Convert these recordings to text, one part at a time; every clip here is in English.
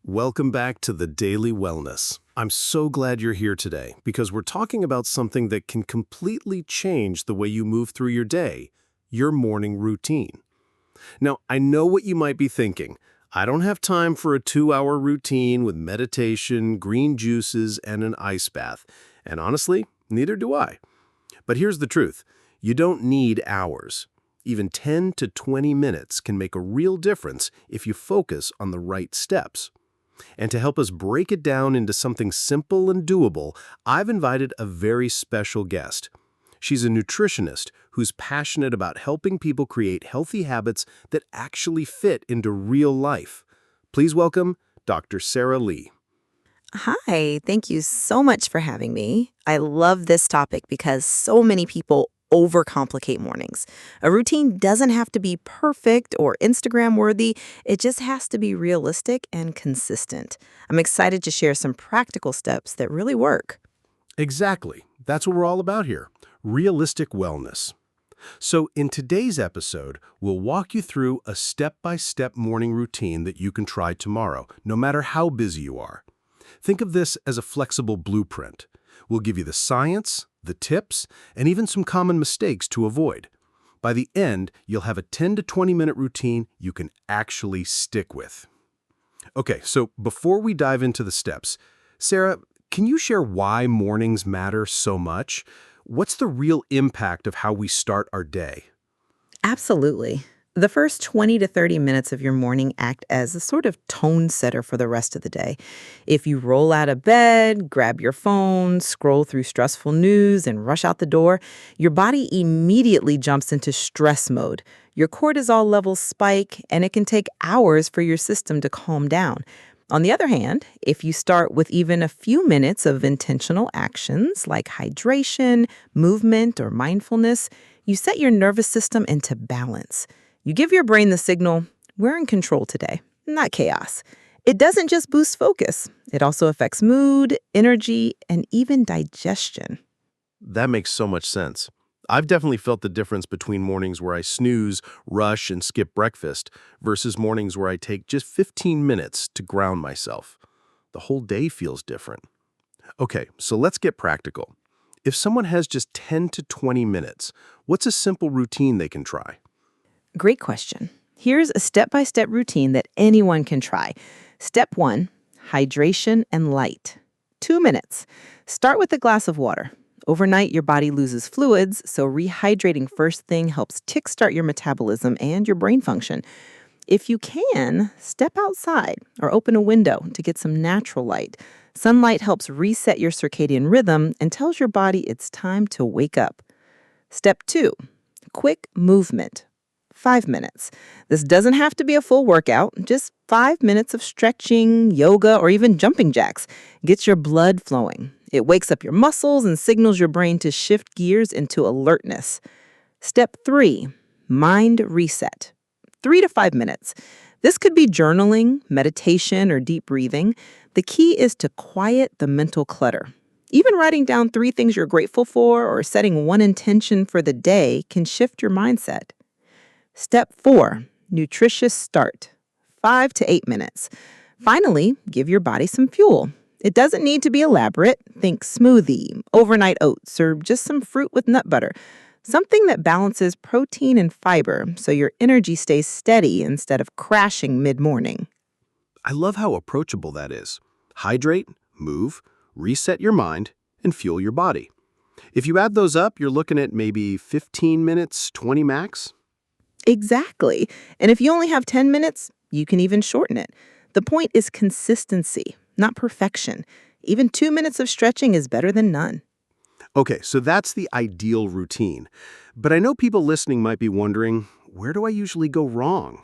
Welcome back to the Daily Wellness. I'm so glad you're here today because we're talking about something that can completely change the way you move through your day, your morning routine. Now, I know what you might be thinking. I don't have time for a 2-hour routine with meditation, green juices, and an ice bath. And honestly, neither do I. But here's the truth. You don't need hours. Even 10 to 20 minutes can make a real difference if you focus on the right steps. And to help us break it down into something simple and doable, I've invited a very special guest. She's a nutritionist who's passionate about helping people create healthy habits that actually fit into real life. Please welcome Dr. Sarah Lee. Hi, thank you so much for having me. I love this topic because so many people overcomplicate mornings. A routine doesn't have to be perfect or Instagram worthy, it just has to be realistic and consistent. I'm excited to share some practical steps that really work. Exactly. That's what we're all about here. Realistic wellness. So in today's episode, we'll walk you through a step-by-step morning routine that you can try tomorrow, no matter how busy you are. Think of this as a flexible blueprint. We'll give you the science, the tips, and even some common mistakes to avoid. By the end, you'll have a 10 to 20-minute routine you can actually stick with. Okay, so before we dive into the steps, Sarah, can you share why mornings matter so much? What's the real impact of how we start our day? Absolutely. The first 20 to 30 minutes of your morning act as a sort of tone setter for the rest of the day. If you roll out of bed, grab your phone, scroll through stressful news, and rush out the door, your body immediately jumps into stress mode. Your cortisol levels spike, and it can take hours for your system to calm down. On the other hand, if you start with even a few minutes of intentional actions like hydration, movement, or mindfulness, you set your nervous system into balance. You give your brain the signal, we're in control today, not chaos. It doesn't just boost focus. It also affects mood, energy, and even digestion. That makes so much sense. I've definitely felt the difference between mornings where I snooze, rush, and skip breakfast versus mornings where I take just 15 minutes to ground myself. The whole day feels different. Okay, so let's get practical. If someone has just 10 to 20 minutes, what's a simple routine they can try? Great question. Here's a step-by-step routine that anyone can try. Step 1, hydration and light. 2 minutes. Start with a glass of water. Overnight, your body loses fluids, so rehydrating first thing helps kickstart your metabolism and your brain function. If you can, step outside or open a window to get some natural light. Sunlight helps reset your circadian rhythm and tells your body it's time to wake up. Step 2, quick movement. 5 minutes. This doesn't have to be a full workout, just 5 minutes of stretching, yoga, or even jumping jacks. Gets your blood flowing. It wakes up your muscles and signals your brain to shift gears into alertness. Step 3, mind reset. 3 to 5 minutes. This could be journaling, meditation, or deep breathing. The key is to quiet the mental clutter. Even writing down 3 things you're grateful for or setting one intention for the day can shift your mindset. Step 4, nutritious start. 5 to 8 minutes. Finally, give your body some fuel. It doesn't need to be elaborate. Think smoothie, overnight oats, or just some fruit with nut butter. Something that balances protein and fiber so your energy stays steady instead of crashing mid-morning. I love how approachable that is. Hydrate, move, reset your mind, and fuel your body. If you add those up, you're looking at maybe 15 minutes, 20 max. Exactly. And if you only have 10 minutes, you can even shorten it. The point is consistency, not perfection. Even 2 minutes of stretching is better than none. Okay, so that's the ideal routine. But I know people listening might be wondering, where do I usually go wrong?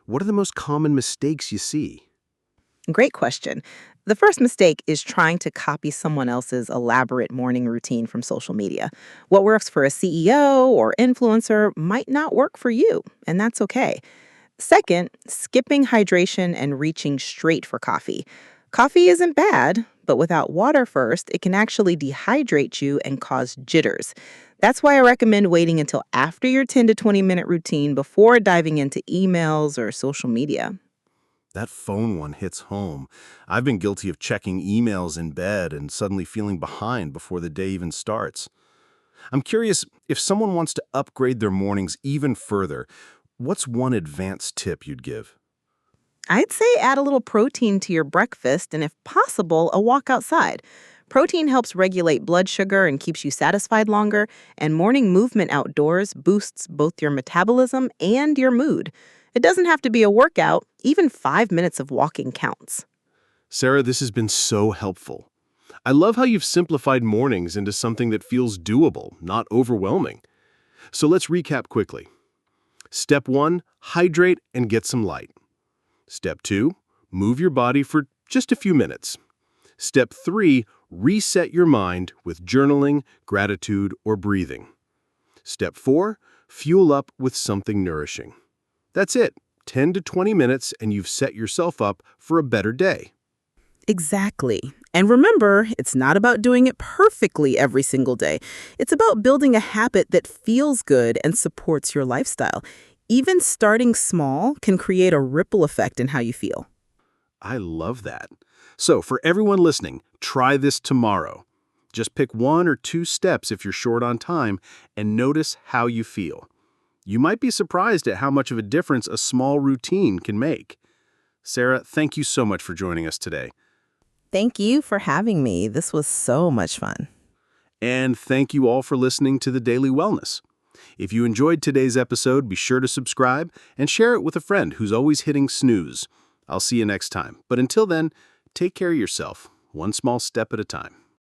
What are the most common mistakes you see? Great question. The first mistake is trying to copy someone else's elaborate morning routine from social media. What works for a CEO or influencer might not work for you, and that's okay. Second, skipping hydration and reaching straight for coffee. Coffee isn't bad, but without water first, it can actually dehydrate you and cause jitters. That's why I recommend waiting until after your 10 to 20 minute routine before diving into emails or social media. That phone one hits home. I've been guilty of checking emails in bed and suddenly feeling behind before the day even starts. I'm curious, if someone wants to upgrade their mornings even further, what's one advanced tip you'd give? I'd say add a little protein to your breakfast and, if possible, a walk outside. Protein helps regulate blood sugar and keeps you satisfied longer, and morning movement outdoors boosts both your metabolism and your mood. It doesn't have to be a workout, even 5 minutes of walking counts. Sarah, this has been so helpful. I love how you've simplified mornings into something that feels doable, not overwhelming. So let's recap quickly. Step 1, hydrate and get some light. Step 2, move your body for just a few minutes. Step 3, reset your mind with journaling, gratitude, or breathing. Step 4, fuel up with something nourishing. That's it, 10 to 20 minutes and you've set yourself up for a better day. Exactly. And remember, it's not about doing it perfectly every single day. It's about building a habit that feels good and supports your lifestyle. Even starting small can create a ripple effect in how you feel. I love that. So for everyone listening, try this tomorrow. Just pick 1 or 2 steps if you're short on time and notice how you feel. You might be surprised at how much of a difference a small routine can make. Sarah, thank you so much for joining us today. Thank you for having me. This was so much fun. And thank you all for listening to The Daily Wellness. If you enjoyed today's episode, be sure to subscribe and share it with a friend who's always hitting snooze. I'll see you next time. But until then, take care of yourself, one small step at a time.